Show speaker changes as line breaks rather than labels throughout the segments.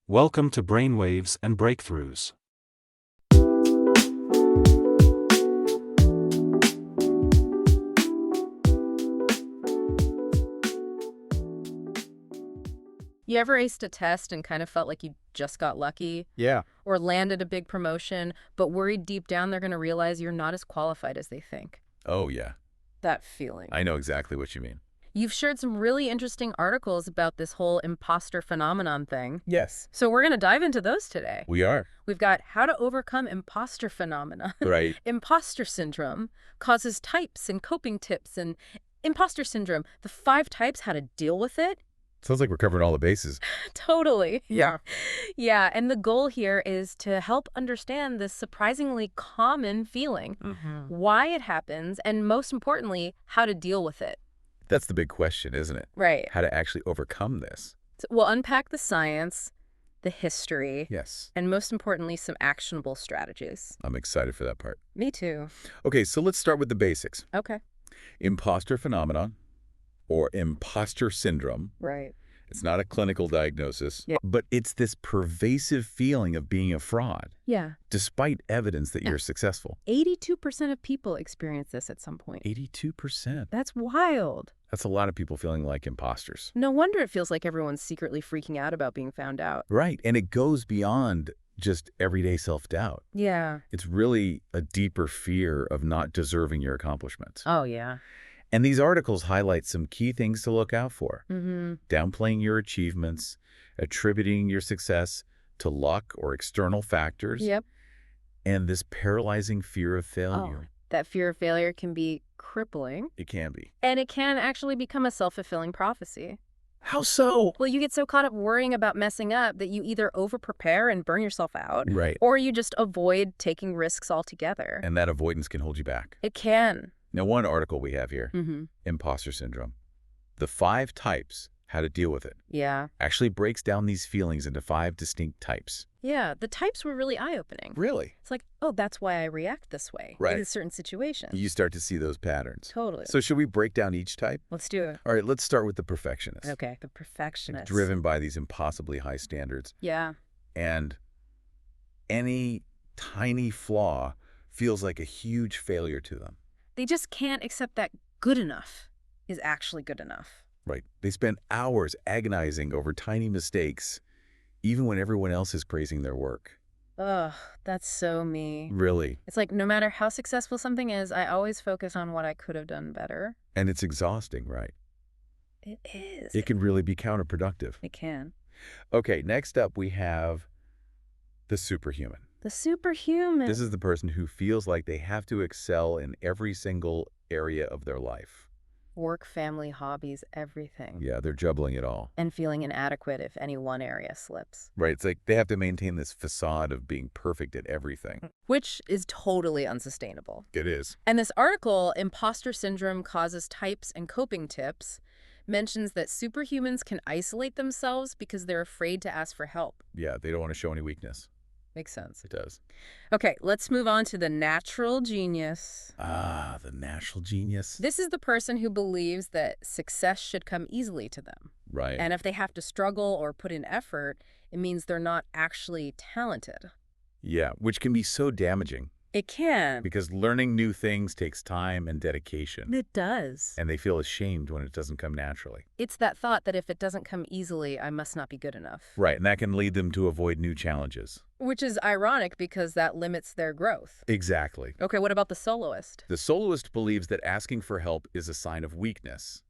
Welcome to Brainwaves and Breakthroughs.
You ever aced a test and kind of felt like you just got lucky?
Yeah.
Or landed a big promotion, but worried deep down they're going to realize you're not as qualified as they think?
Oh, yeah.
That feeling.
I know exactly what you mean.
You've shared some really interesting articles about this whole imposter phenomenon thing.
Yes.
So we're going to dive into those today.
We are.
We've got how to overcome imposter phenomena.
Right.
Imposter syndrome, causes types and coping tips, and imposter syndrome, the 5 types, how to deal with it.
Sounds like we're covering all the bases.
Totally.
Yeah.
Yeah, and the goal here is to help understand this surprisingly common feeling, why it happens, and most importantly, how to deal with it.
That's the big question, isn't it?
Right.
How to actually overcome this.
So we'll unpack the science, the history,
Yes.
and most importantly, some actionable strategies.
I'm excited for that part.
Me too.
Okay, so let's start with the basics.
Okay.
Imposter phenomenon, or imposter syndrome.
Right.
It's not a clinical diagnosis,
Yeah.
but it's this pervasive feeling of being a fraud,
Yeah.
despite evidence that you're successful.
82% of people experience this at some point.
82%.
That's wild.
That's a lot of people feeling like imposters.
No wonder it feels like everyone's secretly freaking out about being found out.
Right, and it goes beyond just everyday self-doubt.
Yeah.
It's really a deeper fear of not deserving your accomplishments.
Oh, yeah.
And these articles highlight some key things to look out for.
Mm-hmm.
Downplaying your achievements, attributing your success to luck or external factors,
Yep.
and this paralyzing fear of
Oh,
failure.
that fear of failure can be crippling.
It can be.
And it can actually become a self-fulfilling prophecy.
How so?
Well, you get so caught up worrying about messing up that you either over-prepare and burn yourself out,
Right.
or you just avoid taking risks altogether.
And that avoidance can hold you back.
It can.
Now, one article we have here,
Mm-hmm.
imposter syndrome. The 5 types, how to deal with it,
Yeah.
actually breaks down these feelings into 5 distinct types.
Yeah, the types were really eye-opening.
Really?
It's like, oh, that's why I react this way
Right.
in certain situations.
You start to see those patterns.
Totally.
So should we break down each type?
Let's do it.
All right, let's start with the perfectionist.
Okay, the perfectionist.
Driven by these impossibly high standards.
Yeah.
And any tiny flaw feels like a huge failure to them.
They just can't accept that good enough is actually good enough.
Right. They spend hours agonizing over tiny mistakes, even when everyone else is praising their work.
Ugh, that's so me.
Really.
It's like no matter how successful something is, I always focus on what I could have done better.
And it's exhausting, right?
It is.
It can really be counterproductive.
It can.
Okay, next up we have the superhuman.
The superhuman.
This is the person who feels like they have to excel in every single area of their life.
Work, family, hobbies, everything.
Yeah, they're juggling it all.
And feeling inadequate if any one area slips.
Right, it's like they have to maintain this facade of being perfect at everything.
Which is totally unsustainable.
It is.
And this article, Imposter Syndrome Causes Types and Coping Tips, mentions that superhumans can isolate themselves because they're afraid to ask for help.
Yeah, they don't want to show any weakness.
Makes sense.
It does.
Okay, let's move on to the natural genius.
Ah, the natural genius.
This is the person who believes that success should come easily to them.
Right.
And if they have to struggle or put in effort, it means they're not actually talented.
Yeah, which can be so damaging
It can.
because learning new things takes time and dedication.
It does.
And they feel ashamed when it doesn't come naturally.
It's that thought that if it doesn't come easily, I must not be good enough.
Right, and that can lead them to avoid new challenges.
Which is ironic because that limits their growth.
Exactly.
Okay, what about the soloist?
The soloist believes that asking for help is a sign of weakness.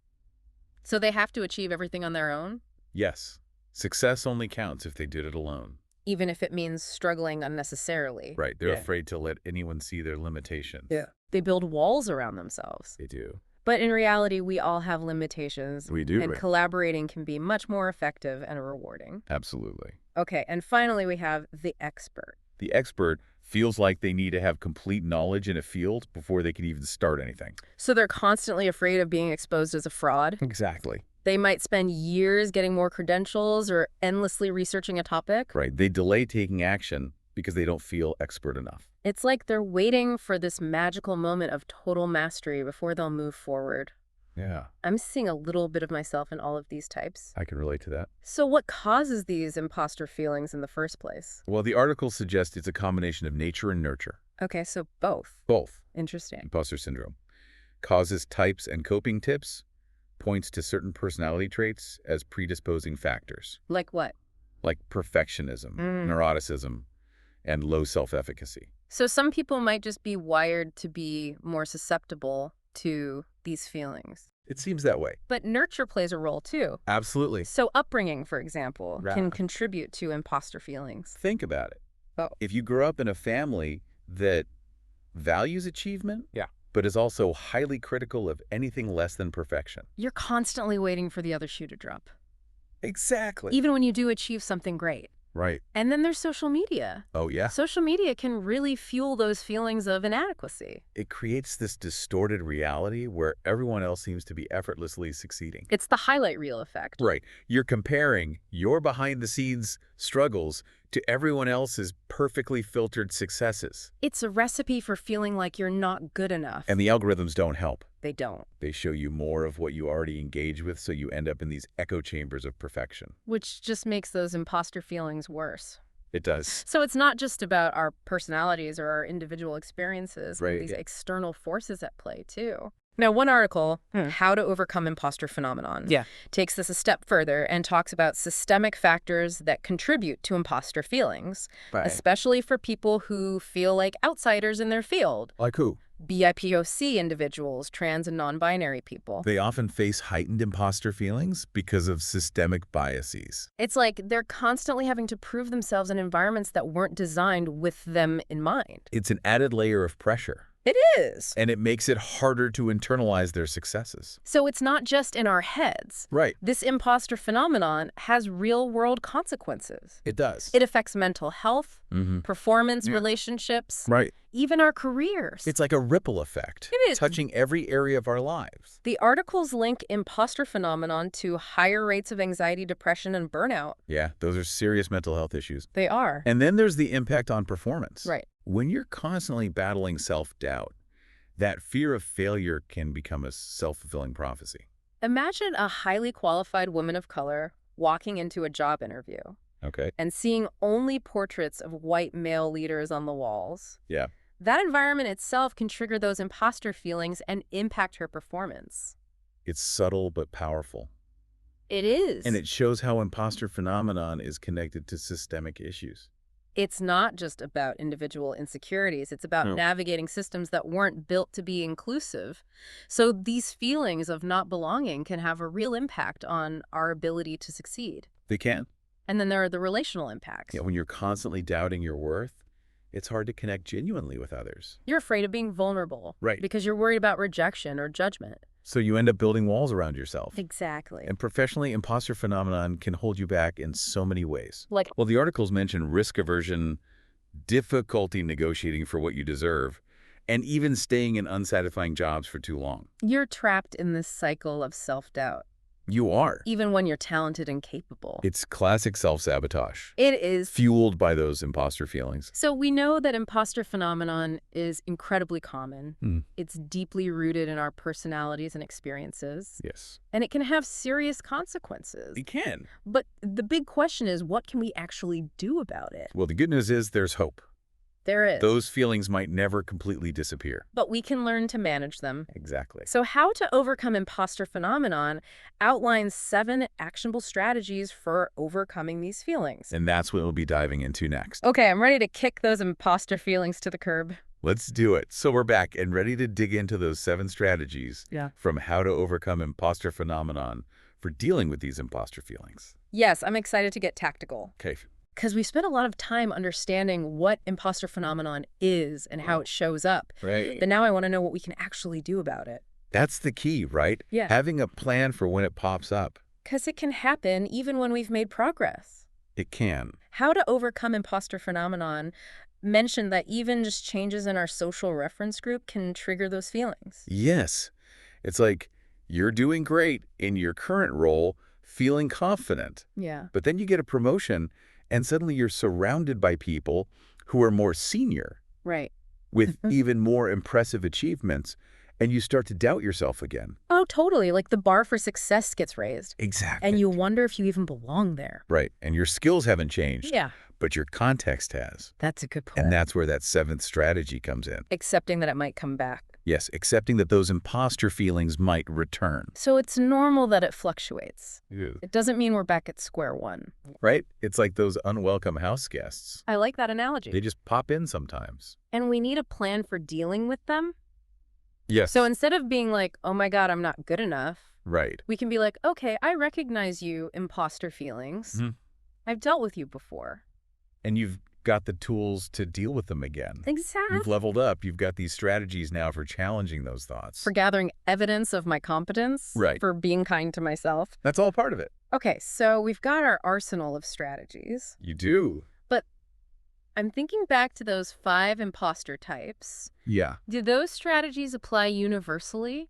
So they have to achieve everything on their own?
Yes, success only counts if they did it alone.
Even if it means struggling unnecessarily.
Right, they're
Yeah.
afraid to let anyone see their limitations.
Yeah. They build walls around themselves.
They do.
But in reality, we all have limitations.
We do.
And collaborating can be much more effective and rewarding.
Absolutely.
Okay, and finally we have the expert.
The expert feels like they need to have complete knowledge in a field before they can even start anything.
So they're constantly afraid of being exposed as a fraud.
Exactly.
They might spend years getting more credentials or endlessly researching a topic.
Right. They delay taking action because they don't feel expert enough.
It's like they're waiting for this magical moment of total mastery before they'll move forward.
Yeah,
I'm seeing a little bit of myself in all of these types.
I can relate to that.
So what causes these imposter feelings in the first place?
Well, the article suggests it's a combination of nature and nurture.
Okay, so both.
Both.
Interesting.
Imposter syndrome. Causes, types, and coping tips. Points to certain personality traits as predisposing factors,
Like what?
like perfectionism, neuroticism, and low self-efficacy.
So some people might just be wired to be more susceptible to these feelings.
It seems that way.
But nurture plays a role too.
Absolutely.
So upbringing, for example,
Right.
can contribute to imposter feelings.
Think about it.
Oh.
If you grow up in a family that values achievement,
Yeah.
but is also highly critical of anything less than perfection.
You're constantly waiting for the other shoe to drop,
Exactly.
even when you do achieve something great.
Right.
And then there's social media.
Oh, yeah.
Social media can really fuel those feelings of inadequacy.
It creates this distorted reality where everyone else seems to be effortlessly succeeding.
It's the highlight reel effect.
Right. You're comparing your behind-the-scenes struggles to everyone else's perfectly filtered successes.
It's a recipe for feeling like you're not good enough.
And the algorithms don't help.
They don't.
They show you more of what you already engage with, so you end up in these echo chambers of perfection.
Which just makes those imposter feelings worse.
It does.
So it's not just about our personalities or our individual experiences.
Right.
These external forces at play, too. Now, one article, How to Overcome Imposter Phenomenon, takes this a step further and talks about systemic factors that contribute to imposter feelings, especially for people who feel like outsiders in their field.
Like who?
BIPOC individuals, trans and non-binary people.
They often face heightened imposter feelings because of systemic biases.
It's like they're constantly having to prove themselves in environments that weren't designed with them in mind.
It's an added layer of pressure.
It is.
And it makes it harder to internalize their successes.
So it's not just in our heads.
Right.
This imposter phenomenon has real-world consequences.
It does.
It affects mental health, performance, relationships,
Right.
even our careers.
It's like a ripple effect.
It is.
Touching every area of our lives.
The articles link imposter phenomenon to higher rates of anxiety, depression, and burnout.
Yeah, those are serious mental health issues.
They are.
And then there's the impact on performance.
Right.
When you're constantly battling self-doubt, that fear of failure can become a self-fulfilling prophecy.
Imagine a highly qualified woman of color walking into a job interview
Okay.
and seeing only portraits of white male leaders on the walls.
Yeah.
That environment itself can trigger those imposter feelings and impact her performance.
It's subtle but powerful.
It is.
And it shows how imposter phenomenon is connected to systemic issues.
It's not just about individual insecurities. It's about navigating systems that weren't built to be inclusive. So these feelings of not belonging can have a real impact on our ability to succeed.
They can.
And then there are the relational impacts.
Yeah, when you're constantly doubting your worth, it's hard to connect genuinely with others.
You're afraid of being vulnerable.
Right.
Because you're worried about rejection or judgment.
So you end up building walls around yourself.
Exactly.
And professionally, imposter phenomenon can hold you back in so many ways.
Like,
Well, the articles mention risk aversion, difficulty negotiating for what you deserve, and even staying in unsatisfying jobs for too long.
you're trapped in this cycle of self-doubt,
You are.
even when you're talented and capable.
It's classic self-sabotage,
It is.
fueled by those imposter feelings.
So we know that imposter phenomenon is incredibly common. It's deeply rooted in our personalities and experiences,
Yes.
and it can have serious consequences.
It can.
But the big question is, what can we actually do about it?
Well, the good news is there's hope.
There is.
Those feelings might never completely disappear.
But we can learn to manage them.
Exactly.
So How to Overcome Imposter Phenomenon outlines 7 actionable strategies for overcoming these feelings.
And that's what we'll be diving into next.
Okay, I'm ready to kick those imposter feelings to the curb.
Let's do it. So we're back and ready to dig into those 7 strategies from how to overcome imposter phenomenon for dealing with these imposter feelings.
Yes, I'm excited to get tactical.
Okay.
Because we spent a lot of time understanding what imposter phenomenon is and how it shows up.
Right.
But now I want to know what we can actually do about it.
That's the key, right?
Yeah.
Having a plan for when it pops up.
Because it can happen even when we've made progress.
It can.
How to Overcome Imposter Phenomenon mentioned that even just changes in our social reference group can trigger those feelings.
Yes. It's like you're doing great in your current role, feeling confident.
Yeah.
But then you get a promotion and suddenly you're surrounded by people who are more senior
Right.
with even more impressive achievements. And you start to doubt yourself again.
Oh, totally. Like the bar for success gets raised.
Exactly.
And you wonder if you even belong there.
Right. And your skills haven't changed.
Yeah.
But your context has.
That's a good point.
And that's where that 7th strategy comes in.
Accepting that it might come back.
Yes, accepting that those imposter feelings might return.
So it's normal that it fluctuates.
Yeah.
It doesn't mean we're back at square one.
Right? It's like those unwelcome house guests.
I like that analogy.
They just pop in sometimes.
And we need a plan for dealing with them.
Yes.
So instead of being like, oh my God, I'm not good enough.
Right.
We can be like, okay, I recognize you imposter feelings.
Mm-hmm.
I've dealt with you before.
And you've got the tools to deal with them again.
Exactly.
You've leveled up. You've got these strategies now for challenging those thoughts.
For gathering evidence of my competence.
Right.
For being kind to myself.
That's all part of it.
Okay, so we've got our arsenal of strategies.
You do.
But I'm thinking back to those 5 imposter types.
Yeah.
Do those strategies apply universally?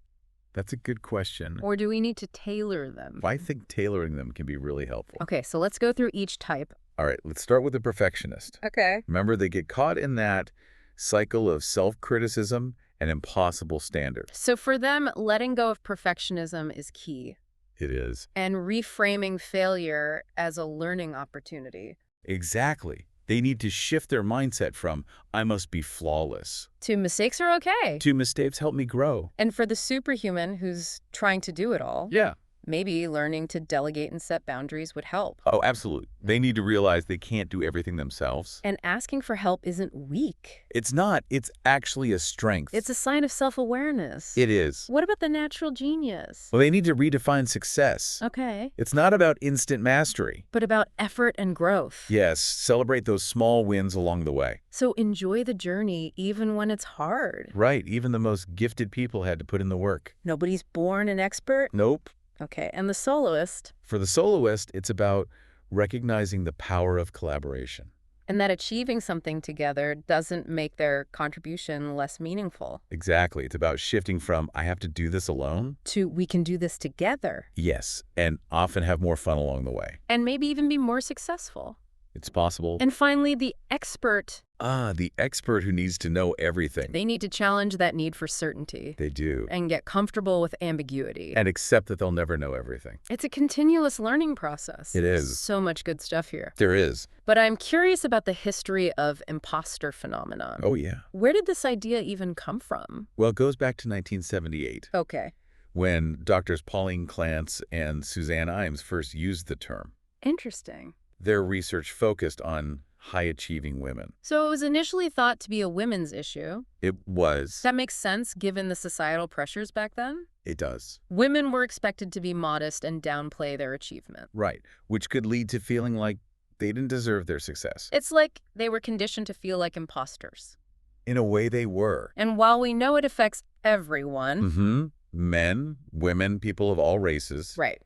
That's a good question.
Or do we need to tailor them?
I think tailoring them can be really helpful.
Okay, so let's go through each type.
All right, let's start with the perfectionist.
Okay.
Remember, they get caught in that cycle of self-criticism and impossible standards.
So for them, letting go of perfectionism is key.
It is.
And reframing failure as a learning opportunity.
Exactly. They need to shift their mindset from, I must be flawless,
to mistakes are okay.
to mistakes help me grow.
And for the superhuman who's trying to do it all,
Yeah.
maybe learning to delegate and set boundaries would help.
Oh, absolutely. They need to realize they can't do everything themselves.
And asking for help isn't weak.
It's not. It's actually a strength.
It's a sign of self-awareness.
It is.
What about the natural genius?
Well, they need to redefine success.
Okay.
It's not about instant mastery.
But about effort and growth.
Yes, celebrate those small wins along the way.
So enjoy the journey even when it's hard.
Right. Even the most gifted people had to put in the work.
Nobody's born an expert.
Nope.
Okay, and the soloist?
For the soloist, it's about recognizing the power of collaboration.
And that achieving something together doesn't make their contribution less meaningful.
Exactly. It's about shifting from, I have to do this alone,
to we can do this together.
yes, and often have more fun along the way.
And maybe even be more successful.
It's possible.
And finally, the expert.
The expert who needs to know everything.
They need to challenge that need for certainty.
They do.
And get comfortable with ambiguity.
And accept that they'll never know everything.
It's a continuous learning process.
It is.
So much good stuff here.
There is.
But I'm curious about the history of imposter phenomenon.
Oh, yeah.
Where did this idea even come from?
Well, it goes back to 1978.
Okay.
When doctors Pauline Clance and Suzanne Imes first used the term.
Interesting.
Their research focused on high-achieving women.
So it was initially thought to be a women's issue.
It was.
That makes sense given the societal pressures back then.
It does.
Women were expected to be modest and downplay their achievement.
Right, which could lead to feeling like they didn't deserve their success.
It's like they were conditioned to feel like imposters.
In a way, they were.
And while we know it affects everyone...
Mm-hmm. Men, women, people of all races.
Right.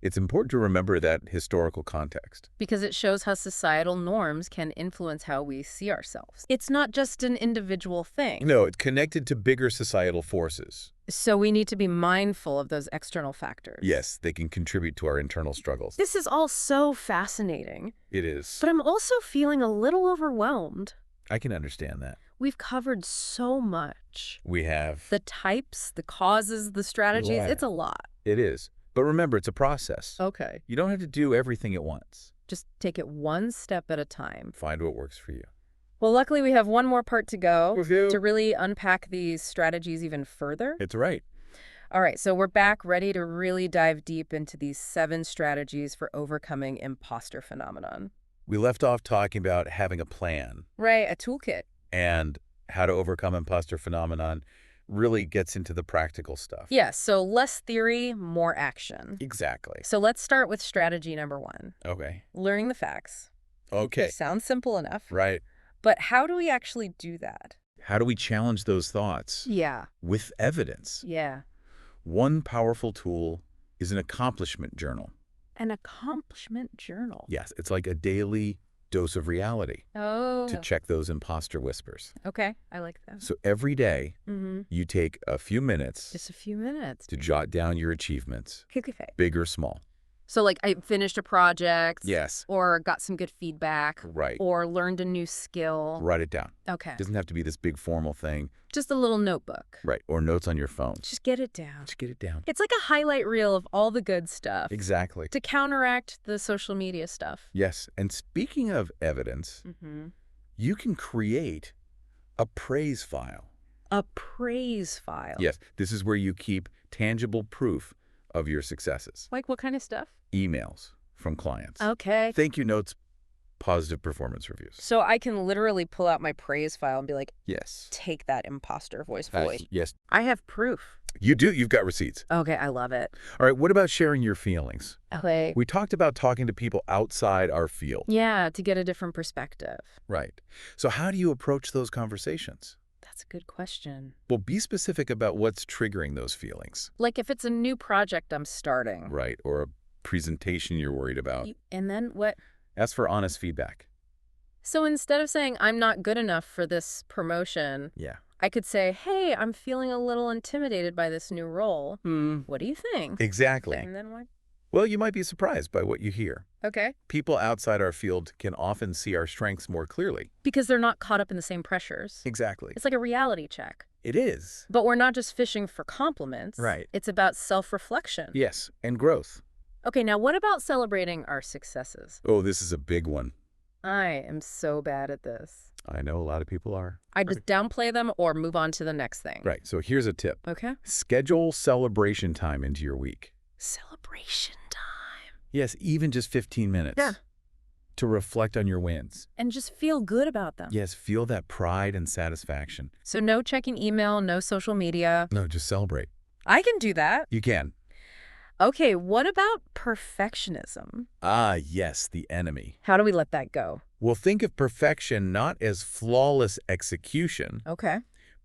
It's important to remember that historical context.
Because it shows how societal norms can influence how we see ourselves. It's not just an individual thing.
No, it's connected to bigger societal forces.
So we need to be mindful of those external factors.
Yes, they can contribute to our internal struggles.
This is all so fascinating.
It is.
But I'm also feeling a little overwhelmed.
I can understand that.
We've covered so much.
We have.
The types, the causes, the strategies.
Yeah.
It's a lot.
It is. But remember, it's a process.
Okay.
You don't have to do everything at once.
Just take it one step at a time.
Find what works for you.
Well, luckily we have one more part to go
Woohoo.
to really unpack these strategies even further.
It's right.
All right, so we're back ready to really dive deep into these 7 strategies for overcoming imposter phenomenon.
We left off talking about having a plan.
Right, a toolkit.
And how to overcome imposter phenomenon really gets into the practical stuff.
Yes, so less theory, more action.
Exactly.
So let's start with strategy number 1.
Okay.
Learning the facts.
Okay.
Sounds simple enough.
Right.
But how do we actually do that?
How do we challenge those thoughts?
Yeah.
With evidence.
Yeah.
One powerful tool is an accomplishment journal.
An accomplishment journal.
Yes, it's like a daily dose of reality
Oh.
to check those imposter whispers.
Okay, I like that.
So every day, you take a few minutes
Just a few minutes.
to jot down your achievements,
Okay.
big or small.
So like I finished a project.
Yes.
Or got some good feedback.
Right.
Or learned a new skill.
Write it down.
Okay.
It doesn't have to be this big formal thing.
Just a little notebook.
Right. Or notes on your phone.
Just get it down.
Just get it down.
It's like a highlight reel of all the good stuff.
Exactly.
To counteract the social media stuff.
Yes. And speaking of evidence, you can create a praise file.
A praise file?
Yes. This is where you keep tangible proof of your successes.
Like what kind of stuff?
Emails from clients.
Okay.
Thank you notes, positive performance reviews.
So I can literally pull out my praise file and be like,
yes,
take that imposter voice.
Yes.
I have proof.
You do. You've got receipts.
Okay, I love it.
All right, what about sharing your feelings?
Okay.
We talked about talking to people outside our field.
Yeah, to get a different perspective.
Right. So how do you approach those conversations?
That's a good question.
Well, be specific about what's triggering those feelings.
Like if it's a new project I'm starting.
Right, or a presentation you're worried about.
And then what?
Ask for honest feedback.
So instead of saying, I'm not good enough for this promotion, I could say, hey, I'm feeling a little intimidated by this new role. What do you think?
Exactly.
And then what?
Well, you might be surprised by what you hear.
Okay.
People outside our field can often see our strengths more clearly.
Because they're not caught up in the same pressures.
Exactly.
It's like a reality check.
It is.
But we're not just fishing for compliments.
Right.
It's about self-reflection.
Yes, and growth.
Okay, now what about celebrating our successes?
Oh, this is a big one.
I am so bad at this.
I know a lot of people are.
I just downplay them or move on to the next thing.
Right, so here's a tip.
Okay.
Schedule celebration time into your week.
Celebration time.
Yes, even just 15 minutes.
Yeah.
To reflect on your wins.
And just feel good about them.
Yes, feel that pride and satisfaction.
So no checking email, no social media.
No, just celebrate.
I can do that.
You can.
Okay, what about perfectionism?
Ah, yes, the enemy.
How do we let that go?
Well, think of perfection not as flawless execution,
Okay.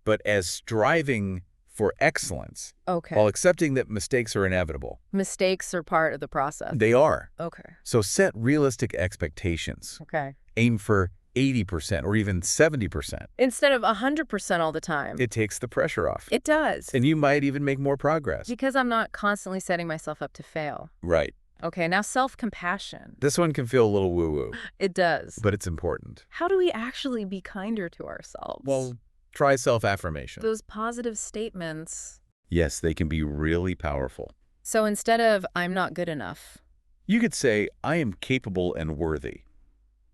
but as striving for excellence.
Okay.
While accepting that mistakes are inevitable.
Mistakes are part of the process.
They are.
Okay.
So set realistic expectations.
Okay.
Aim for 80% or even 70%.
Instead of 100% all the time.
It takes the pressure off.
It does.
And you might even make more progress.
Because I'm not constantly setting myself up to fail.
Right.
Okay, now self-compassion.
This one can feel a little woo-woo.
It does.
But it's important.
How do we actually be kinder to ourselves?
Well, try self-affirmation.
Those positive statements.
Yes, they can be really powerful.
So instead of, I'm not good enough.
You could say, I am capable and worthy.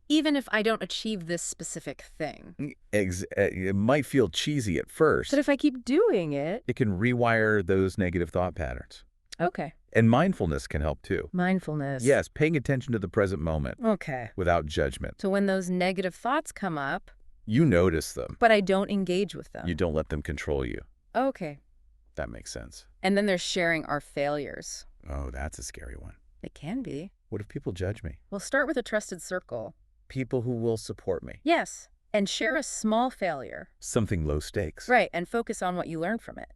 Even if I don't achieve this specific thing.
It might feel cheesy at first.
But if I keep doing it.
It can rewire those negative thought patterns.
Okay.
And mindfulness can help too.
Mindfulness.
Yes, paying attention to the present moment.
Okay.
Without judgment.
So when those negative thoughts come up.
You notice them.
But I don't engage with them.
You don't let them control you.
Okay.
That makes sense.
And then there's sharing our failures.
Oh, that's a scary one.
It can be.
What if people judge me?
Well, start with a trusted circle.
People who will support me.
Yes. And share a small failure.
Something low stakes.
Right. And focus on what you learned from it.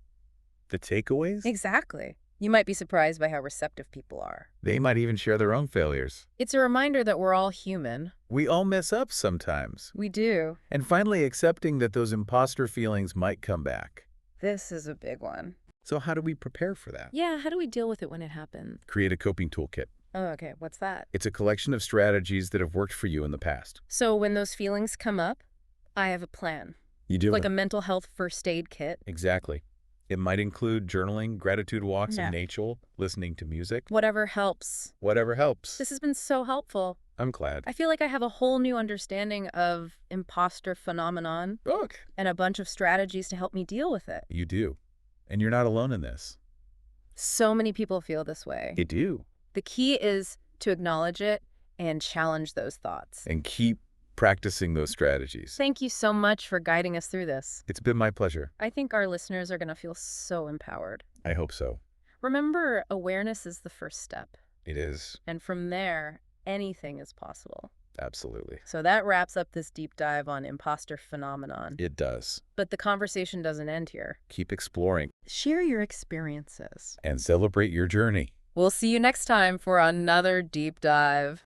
The takeaways?
Exactly. You might be surprised by how receptive people are.
They might even share their own failures.
It's a reminder that we're all human.
We all mess up sometimes.
We do.
And finally, accepting that those imposter feelings might come back.
This is a big one.
So how do we prepare for that?
Yeah, how do we deal with it when it happens?
Create a coping toolkit.
Oh, okay. What's that?
It's a collection of strategies that have worked for you in the past.
So when those feelings come up, I have a plan.
You do?
Like a mental health first aid kit.
Exactly. It might include journaling, gratitude walks in nature, listening to music.
Whatever helps.
Whatever helps.
This has been so helpful.
I'm glad.
I feel like I have a whole new understanding of imposter phenomenon.
Look.
And a bunch of strategies to help me deal with it.
You do. And you're not alone in this.
So many people feel this way.
They do.
The key is to acknowledge it and challenge those thoughts.
And keep practicing those strategies.
Thank you so much for guiding us through this.
It's been my pleasure.
I think our listeners are going to feel so empowered.
I hope so.
Remember, awareness is the first step.
It is.
And from there, anything is possible.
Absolutely.
So that wraps up this deep dive on imposter phenomenon.
It does.
But the conversation doesn't end here.
Keep exploring.
Share your experiences.
And celebrate your journey.
We'll see you next time for another deep dive.